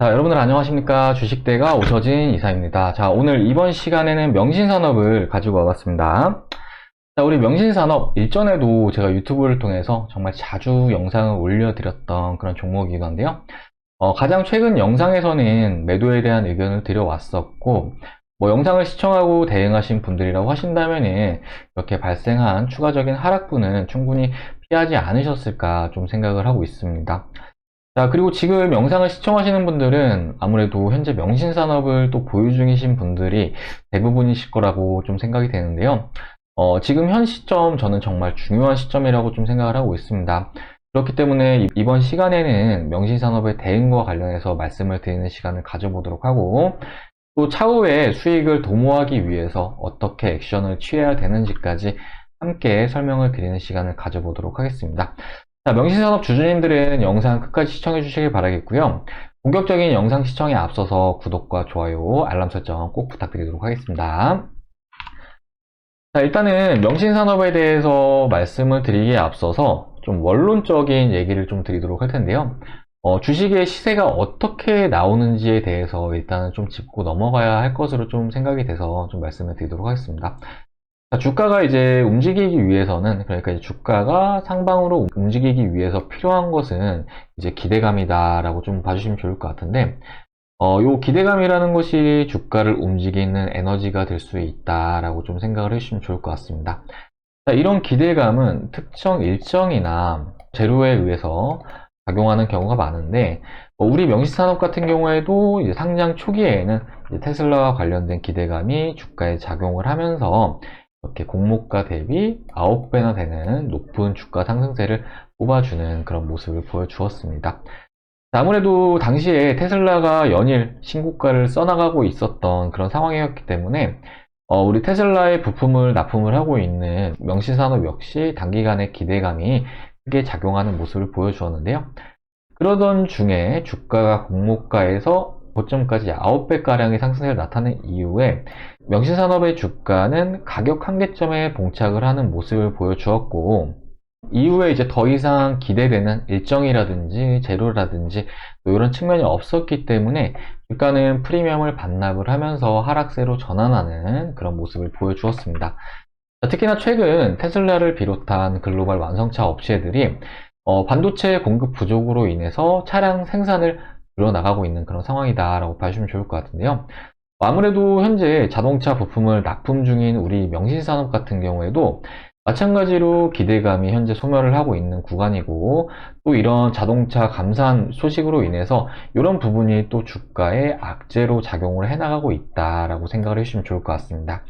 자, 여러분들 안녕하십니까? 주식대가 오서진 이사입니다. 자, 오늘 이번 시간에는 명신산업을 가지고 와봤습니다. 자, 우리 명신산업 일전에도 제가 유튜브를 통해서 정말 자주 영상을 올려드렸던 그런 종목이기도 한데요. 가장 최근 영상에서는 매도에 대한 의견을 드려왔었고, 영상을 시청하고 대응하신 분들이라고 하신다면은 이렇게 발생한 추가적인 하락분은 충분히 피하지 않으셨을까 좀 생각을 하고 있습니다. 자, 그리고 지금 영상을 시청하시는 분들은 아무래도 현재 명신산업을 또 보유 중이신 분들이 대부분이실 거라고 좀 생각이 되는데요. 지금 현 시점 저는 정말 중요한 시점이라고 좀 생각을 하고 있습니다. 그렇기 때문에 이번 시간에는 명신산업의 대응과 관련해서 말씀을 드리는 시간을 가져보도록 하고, 또 차후에 수익을 도모하기 위해서 어떻게 액션을 취해야 되는지까지 함께 설명을 드리는 시간을 가져보도록 하겠습니다. 자, 명신산업 주주님들은 영상 끝까지 시청해 주시길 바라겠고요. 본격적인 영상 시청에 앞서서 구독과 좋아요, 알람 설정 꼭 부탁드리도록 하겠습니다. 자, 일단은 명신산업에 대해서 말씀을 드리기에 앞서서 좀 원론적인 얘기를 좀 드리도록 할 텐데요. 주식의 시세가 어떻게 나오는지에 대해서 일단은 좀 짚고 넘어가야 할 것으로 좀 생각이 돼서 좀 말씀을 드리도록 하겠습니다. 주가가 이제 움직이기 위해서는, 그러니까 이제 주가가 상방으로 움직이기 위해서 필요한 것은 이제 기대감이다라고 좀 봐주시면 좋을 것 같은데, 요 기대감이라는 것이 주가를 움직이는 에너지가 될 수 있다라고 좀 생각을 해주시면 좋을 것 같습니다. 자, 이런 기대감은 특정 일정이나 재료에 의해서 작용하는 경우가 많은데, 우리 명시산업 같은 경우에도 이제 상장 초기에는 이제 테슬라와 관련된 기대감이 주가에 작용을 하면서 이렇게 공모가 대비 9배나 되는 높은 주가 상승세를 뽑아주는 그런 모습을 보여주었습니다. 아무래도 당시에 테슬라가 연일 신고가를 써나가고 있었던 그런 상황이었기 때문에 우리 테슬라의 부품을 납품을 하고 있는 명신산업 역시 단기간의 기대감이 크게 작용하는 모습을 보여주었는데요. 그러던 중에 주가가 공모가에서 고점까지 9배가량의 상승세를 나타낸 이후에 명신산업의 주가는 가격 한계점에 봉착을 하는 모습을 보여주었고, 이후에 이제 더 이상 기대되는 일정이라든지 재료라든지 이런 측면이 없었기 때문에 주가는 프리미엄을 반납을 하면서 하락세로 전환하는 그런 모습을 보여주었습니다. 특히나 최근 테슬라를 비롯한 글로벌 완성차 업체들이 반도체 공급 부족으로 인해서 차량 생산을 줄여나가고 있는 그런 상황이다라고 봐주시면 좋을 것 같은데요. 아무래도 현재 자동차 부품을 납품 중인 우리 명신산업 같은 경우에도 마찬가지로 기대감이 현재 소멸을 하고 있는 구간이고, 또 이런 자동차 감산 소식으로 인해서 이런 부분이 또 주가에 악재로 작용을 해나가고 있다라고 생각을 해주시면 좋을 것 같습니다.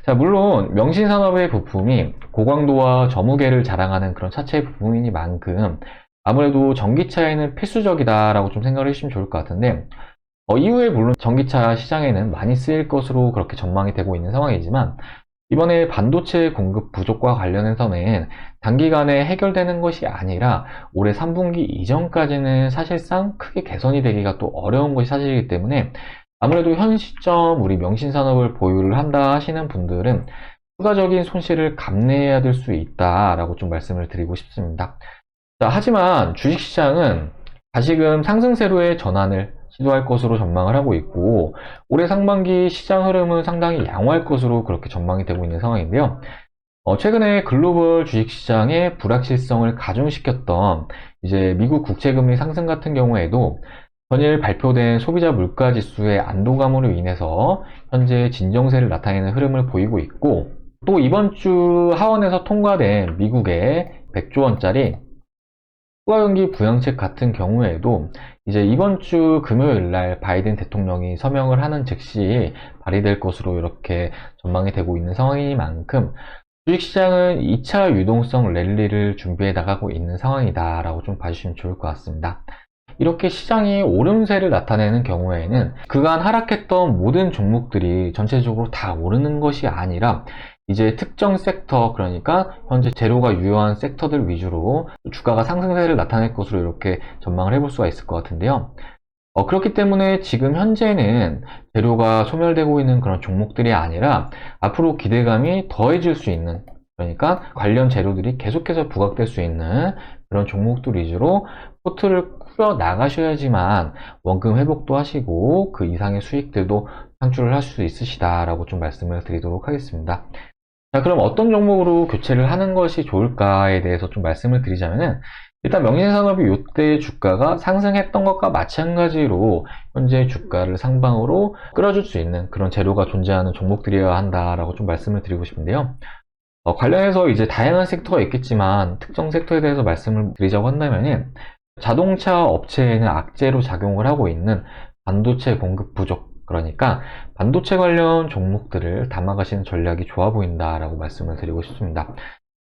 자, 물론 명신산업의 부품이 고광도와 저무게를 자랑하는 그런 차체 부품이니만큼 아무래도 전기차에는 필수적이다라고 좀 생각을 해주시면 좋을 것 같은데, 이후에 물론 전기차 시장에는 많이 쓰일 것으로 그렇게 전망이 되고 있는 상황이지만, 이번에 반도체 공급 부족과 관련해서는 단기간에 해결되는 것이 아니라 올해 3분기 이전까지는 사실상 크게 개선이 되기가 또 어려운 것이 사실이기 때문에, 아무래도 현 시점 우리 명신산업을 보유를 한다 하시는 분들은 추가적인 손실을 감내해야 될 수 있다라고 좀 말씀을 드리고 싶습니다. 자, 하지만 주식시장은 다시금 상승세로의 전환을 시도할 것으로 전망을 하고 있고, 올해 상반기 시장 흐름은 상당히 양호할 것으로 그렇게 전망이 되고 있는 상황인데요. 최근에 글로벌 주식시장의 불확실성을 가중시켰던 이제 미국 국채금리 상승 같은 경우에도 전일 발표된 소비자 물가지수의 안도감으로 인해서 현재 진정세를 나타내는 흐름을 보이고 있고, 또 이번 주 하원에서 통과된 미국의 100조 원짜리 추가 경기 부양책 같은 경우에도 이제 이번 주 금요일 날 바이든 대통령이 서명을 하는 즉시 발의될 것으로 이렇게 전망이 되고 있는 상황이니만큼 주식시장은 2차 유동성 랠리를 준비해 나가고 있는 상황이다라고 좀 봐주시면 좋을 것 같습니다. 이렇게 시장이 오름세를 나타내는 경우에는 그간 하락했던 모든 종목들이 전체적으로 다 오르는 것이 아니라 이제 특정 섹터, 그러니까 현재 재료가 유효한 섹터들 위주로 주가가 상승세를 나타낼 것으로 이렇게 전망을 해볼 수가 있을 것 같은데요. 그렇기 때문에 지금 현재는 재료가 소멸되고 있는 그런 종목들이 아니라 앞으로 기대감이 더해질 수 있는 그러니까 관련 재료들이 계속해서 부각될 수 있는 그런 종목들 위주로 포트를 꾸려 나가셔야지만 원금 회복도 하시고 그 이상의 수익들도 창출을 할 수 있으시다라고 좀 말씀을 드리도록 하겠습니다. 자, 그럼 어떤 종목으로 교체를 하는 것이 좋을까에 대해서 좀 말씀을 드리자면은, 일단 명신산업이 이때 주가가 상승했던 것과 마찬가지로 현재 주가를 상방으로 끌어줄 수 있는 그런 재료가 존재하는 종목들이어야 한다라고 좀 말씀을 드리고 싶은데요. 관련해서 이제 다양한 섹터가 있겠지만 특정 섹터에 대해서 말씀을 드리자고 한다면은, 자동차 업체에는 악재로 작용을 하고 있는 반도체 공급 부족, 그러니까 반도체 관련 종목들을 담아가시는 전략이 좋아 보인다라고 말씀을 드리고 싶습니다.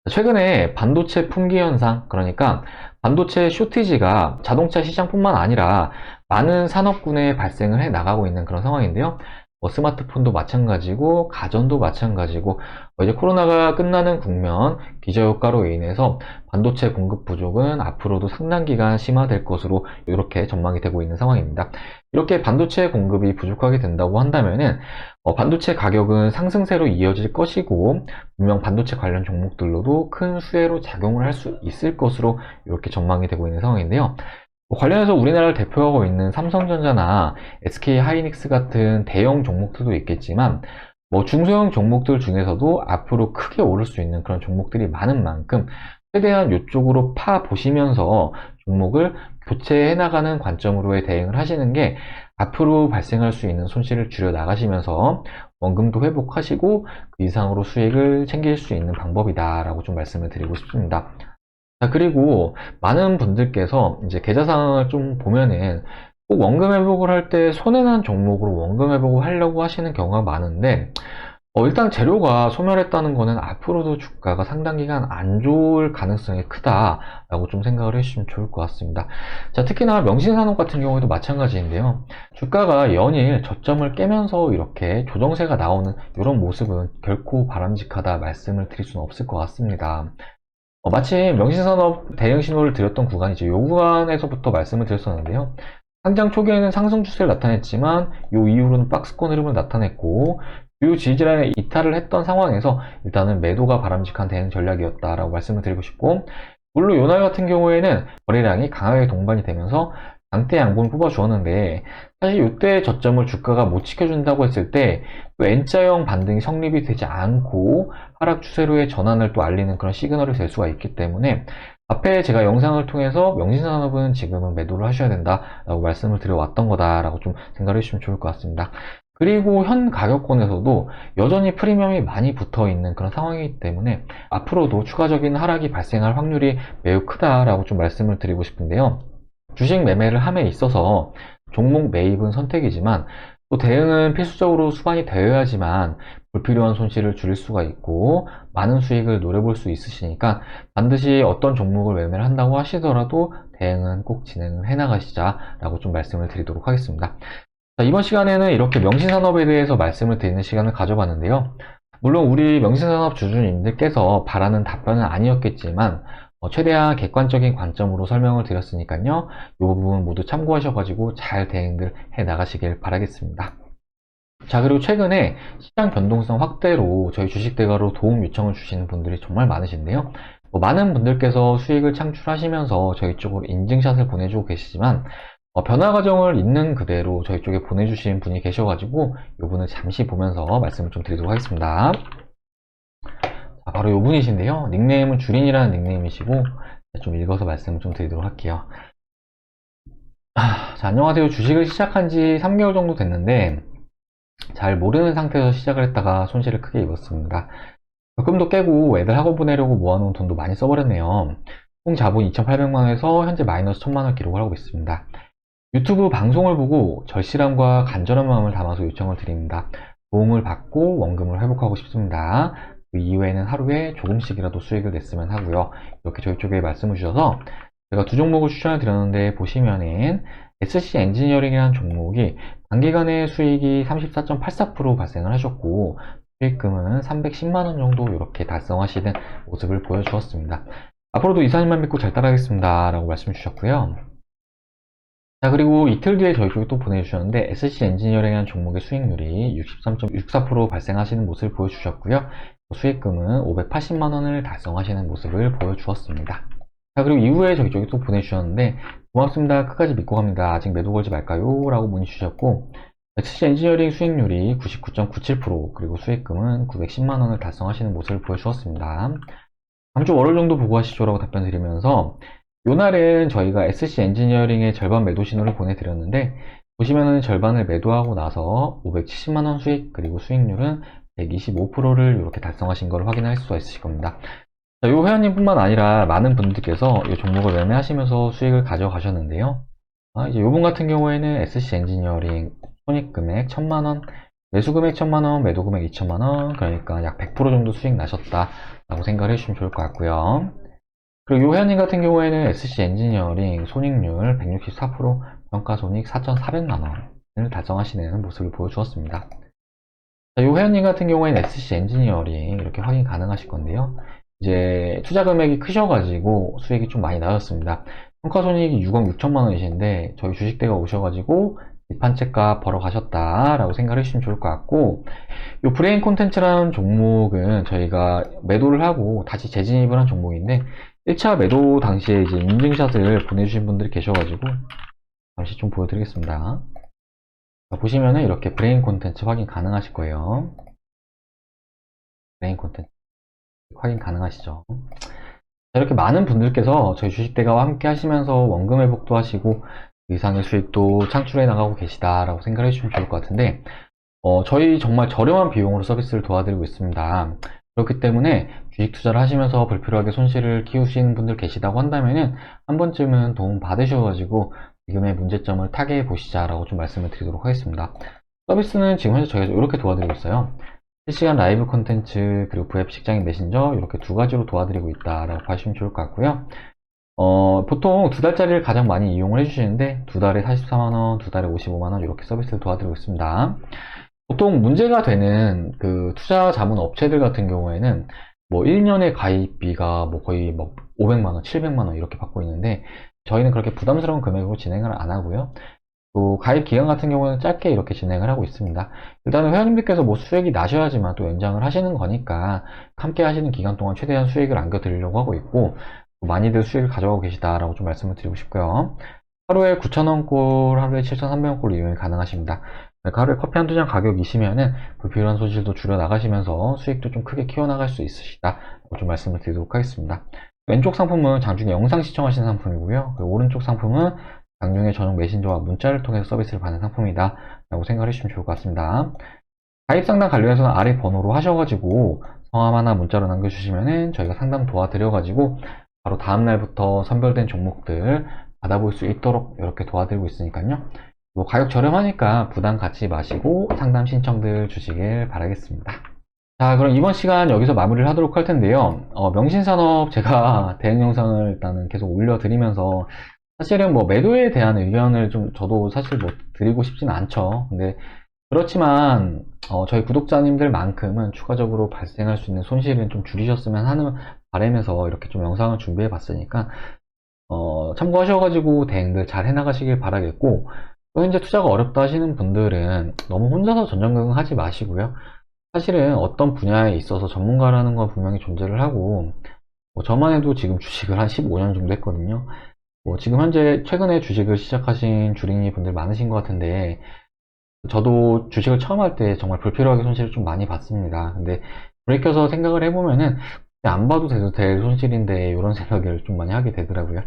최근에 반도체 품귀 현상, 그러니까 반도체 쇼티지가 자동차 시장뿐만 아니라 많은 산업군에 발생을 해 나가고 있는 그런 상황인데요. 스마트폰도 마찬가지고 가전도 마찬가지고, 이제 코로나가 끝나는 국면, 기저효과로 인해서 반도체 공급 부족은 앞으로도 상당 기간 심화될 것으로 이렇게 전망이 되고 있는 상황입니다. 이렇게 반도체 공급이 부족하게 된다고 한다면은 반도체 가격은 상승세로 이어질 것이고, 분명 반도체 관련 종목들로도 큰 수혜로 작용을 할 수 있을 것으로 이렇게 전망이 되고 있는 상황인데요. 관련해서 우리나라를 대표하고 있는 삼성전자나 SK 하이닉스 같은 대형 종목들도 있겠지만, 중소형 종목들 중에서도 앞으로 크게 오를 수 있는 그런 종목들이 많은 만큼 최대한 이쪽으로 파 보시면서 종목을 교체해 나가는 관점으로의 대응을 하시는 게 앞으로 발생할 수 있는 손실을 줄여 나가시면서 원금도 회복하시고 그 이상으로 수익을 챙길 수 있는 방법이다라고 좀 말씀을 드리고 싶습니다. 자, 그리고 많은 분들께서 이제 계좌 상황을 좀 보면은 꼭 원금 회복을 할 때 손해난 종목으로 원금 회복을 하려고 하시는 경우가 많은데, 일단 재료가 소멸했다는 거는 앞으로도 주가가 상당 기간 안 좋을 가능성이 크다라고 좀 생각을 해주시면 좋을 것 같습니다. 자, 특히나 명신산업 같은 경우에도 마찬가지인데요. 주가가 연일 저점을 깨면서 이렇게 조정세가 나오는 이런 모습은 결코 바람직하다 말씀을 드릴 수는 없을 것 같습니다. 마침 명신산업 대응 신호를 드렸던 구간이 이제 요 구간에서부터 말씀을 드렸었는데요. 상장 초기에는 상승 추세를 나타냈지만 요 이후로는 박스권 흐름을 나타냈고, 주요 지지라인에 이탈을 했던 상황에서 일단은 매도가 바람직한 대응 전략이었다라고 말씀을 드리고 싶고, 물론 요날 같은 경우에는 거래량이 강하게 동반이 되면서 강대 양봉을 뽑아주었는데, 사실 이때 저점을 주가가 못 지켜준다고 했을 때 또 N자형 반등이 성립이 되지 않고 하락 추세로의 전환을 또 알리는 그런 시그널이 될 수가 있기 때문에, 앞에 제가 영상을 통해서 명신산업은 지금은 매도를 하셔야 된다라고 말씀을 드려왔던 거다라고 좀 생각을 해주시면 좋을 것 같습니다. 그리고 현 가격권에서도 여전히 프리미엄이 많이 붙어 있는 그런 상황이기 때문에 앞으로도 추가적인 하락이 발생할 확률이 매우 크다라고 좀 말씀을 드리고 싶은데요. 주식 매매를 함에 있어서 종목 매입은 선택이지만 또 대응은 필수적으로 수반이 되어야지만 불필요한 손실을 줄일 수가 있고 많은 수익을 노려볼 수 있으시니까, 반드시 어떤 종목을 매매를 한다고 하시더라도 대응은 꼭 진행을 해나가시자라고 좀 말씀을 드리도록 하겠습니다. 자, 이번 시간에는 이렇게 명신산업에 대해서 말씀을 드리는 시간을 가져봤는데요. 물론 우리 명신산업 주주님들께서 바라는 답변은 아니었겠지만 최대한 객관적인 관점으로 설명을 드렸으니까요. 이 부분 모두 참고하셔가지고 잘 대응들 해 나가시길 바라겠습니다. 자, 그리고 최근에 시장 변동성 확대로 저희 주식대가로 도움 요청을 주시는 분들이 정말 많으신데요. 많은 분들께서 수익을 창출하시면서 저희 쪽으로 인증샷을 보내주고 계시지만 변화 과정을 있는 그대로 저희 쪽에 보내주신 분이 계셔가지고 이 분을 잠시 보면서 말씀을 좀 드리도록 하겠습니다. 자, 바로 이 분이신데요. 닉네임은 주린이라는 닉네임이시고 좀 읽어서 말씀을 좀 드리도록 할게요. 자, 안녕하세요. 주식을 시작한 지 3개월 정도 됐는데 잘 모르는 상태에서 시작을 했다가 손실을 크게 입었습니다. 적금도 깨고 애들 학원 보내려고 모아놓은 돈도 많이 써버렸네요. 총 자본 2,800만원에서 현재 마이너스 1,000만원 기록을 하고 있습니다. 유튜브 방송을 보고 절실함과 간절한 마음을 담아서 요청을 드립니다. 도움을 받고 원금을 회복하고 싶습니다. 그 이후에는 하루에 조금씩이라도 수익을 냈으면 하고요. 이렇게 저희 쪽에 말씀을 주셔서 제가 두 종목을 추천을 드렸는데, 보시면은 SC 엔지니어링이라는 종목이 단기간에 수익이 34.84% 발생을 하셨고 수익금은 310만원 정도 이렇게 달성하시는 모습을 보여주었습니다. 앞으로도 이사님만 믿고 잘 따라가겠습니다 라고 말씀 주셨고요. 자, 그리고 이틀 뒤에 저희 쪽에 또 보내주셨는데, SC 엔지니어링이라는 종목의 수익률이 63.64% 발생하시는 모습을 보여주셨고요. 수익금은 580만원을 달성하시는 모습을 보여주었습니다. 자, 그리고 이후에 저희 쪽에 또 보내주셨는데, 고맙습니다. 끝까지 믿고 갑니다. 아직 매도 걸지 말까요? 라고 문의 주셨고, SC 엔지니어링 수익률이 99.97%, 그리고 수익금은 910만원을 달성하시는 모습을 보여주었습니다. 다음 주 월요일 정도 보고 하시죠 라고 답변 드리면서, 요날은 저희가 SC 엔지니어링의 절반 매도 신호를 보내드렸는데, 보시면은 절반을 매도하고 나서 570만원 수익, 그리고 수익률은 125%를 이렇게 달성하신 걸 확인할 수가 있으실 겁니다. 자, 요 회원님뿐만 아니라 많은 분들께서 이 종목을 매매하시면서 수익을 가져가셨는데요. 이제 요분 같은 경우에는 SC 엔지니어링 손익금액 1000만원, 매수금액 1000만원, 매도금액 2000만원, 그러니까 약 100% 정도 수익 나셨다라고 생각을 해주시면 좋을 것 같고요. 그리고 요 회원님 같은 경우에는 SC 엔지니어링 손익률 164%, 평가손익 4,400만원을 달성하시는 모습을 보여주었습니다. 자, 요 회원님 같은 경우에는 SC 엔지니어링 이렇게 확인 가능하실 건데요. 이제 투자 금액이 크셔가지고 수익이 좀 많이 나셨습니다. 평가손익이 6억 6천만 원이신데 저희 주식대가 오셔가지고 비판책값 벌어 가셨다라고 생각을 해주시면 좋을 것 같고, 이 브레인 콘텐츠라는 종목은 저희가 매도를 하고 다시 재진입을 한 종목인데 1차 매도 당시에 이제 인증샷을 보내주신 분들이 계셔가지고 잠시 좀 보여드리겠습니다. 보시면은 이렇게 브레인 콘텐츠 확인 가능하실 거예요. 브레인 콘텐츠 확인 가능하시죠. 이렇게 많은 분들께서 저희 주식대가와 함께 하시면서 원금 회복도 하시고 이상의 수익도 창출해 나가고 계시다라고 생각해 주시면 좋을 것 같은데, 저희 정말 저렴한 비용으로 서비스를 도와드리고 있습니다. 그렇기 때문에 주식 투자를 하시면서 불필요하게 손실을 키우시는 분들 계시다고 한다면은 한 번쯤은 도움 받으셔가지고 지금의 문제점을 타개해 보시자라고 좀 말씀을 드리도록 하겠습니다. 서비스는 지금 현재 저희가 이렇게 도와드리고 있어요. 실시간 라이브 콘텐츠, 그리고 VF 직장인 메신저 이렇게 두 가지로 도와드리고 있다라고 봐주시면 좋을 것 같고요. 보통 두 달짜리를 가장 많이 이용을 해주시는데 두 달에 44만원, 두 달에 55만원 이렇게 서비스를 도와드리고 있습니다. 보통 문제가 되는 그 투자 자문 업체들 같은 경우에는 뭐 1년에 가입비가 뭐 거의 뭐 500만원, 700만원 이렇게 받고 있는데 저희는 그렇게 부담스러운 금액으로 진행을 안 하고요. 또 가입 기간 같은 경우는 짧게 이렇게 진행을 하고 있습니다. 일단은 회원님들께서 뭐 수익이 나셔야지만 또 연장을 하시는 거니까 함께 하시는 기간 동안 최대한 수익을 안겨드리려고 하고 있고, 많이들 수익을 가져가고 계시다라고 좀 말씀을 드리고 싶고요. 하루에 9,000원꼴, 하루에 7,300원꼴 이용이 가능하십니다. 그러니까 하루에 커피 한두 잔 가격이시면은 불필요한 손실도 줄여 나가시면서 수익도 좀 크게 키워나갈 수 있으시다라고 좀 말씀을 드리도록 하겠습니다. 왼쪽 상품은 장중에 영상 시청하시는 상품이고요. 그리고 오른쪽 상품은 장중에 전용 메신저와 문자를 통해서 서비스를 받는 상품이다 라고 생각을 해주시면 좋을 것 같습니다. 가입 상담 관련해서는 아래 번호로 하셔가지고 성함 하나 문자로 남겨주시면은 저희가 상담 도와드려가지고 바로 다음날부터 선별된 종목들 받아볼 수 있도록 이렇게 도와드리고 있으니까요. 뭐 가격 저렴하니까 부담 갖지 마시고 상담 신청들 주시길 바라겠습니다. 자, 그럼 이번 시간 여기서 마무리를 하도록 할 텐데요. 명신산업 제가 대응 영상을 일단은 계속 올려드리면서 사실은 뭐 매도에 대한 의견을 좀 저도 사실 뭐 드리고 싶지는 않죠. 근데 그렇지만 저희 구독자님들만큼은 추가적으로 발생할 수 있는 손실은 좀 줄이셨으면 하는 바람에서 이렇게 좀 영상을 준비해 봤으니까 참고하셔가지고 대응들 잘 해나가시길 바라겠고, 또 현재 투자가 어렵다 하시는 분들은 너무 혼자서 전전긍긍하지 마시고요. 사실은 어떤 분야에 있어서 전문가라는 건 분명히 존재를 하고, 저만 해도 지금 주식을 한 15년 정도 했거든요. 지금 현재 최근에 주식을 시작하신 주린이 분들 많으신 것 같은데, 저도 주식을 처음 할 때 정말 불필요하게 손실을 좀 많이 봤습니다. 근데 돌이켜서 생각을 해보면은 안 봐도 돼도 될 손실인데 이런 생각을 좀 많이 하게 되더라고요.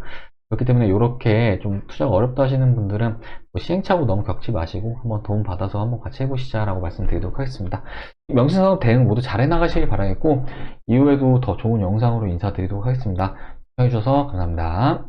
그렇기 때문에 이렇게 좀 투자가 어렵다 하시는 분들은 뭐 시행착오 너무 겪지 마시고 한번 도움 받아서 한번 같이 해보시자라고 말씀드리도록 하겠습니다. 명신산업 대응 모두 잘 해나가시길 바라겠고, 이후에도 더 좋은 영상으로 인사드리도록 하겠습니다. 시청해주셔서 감사합니다.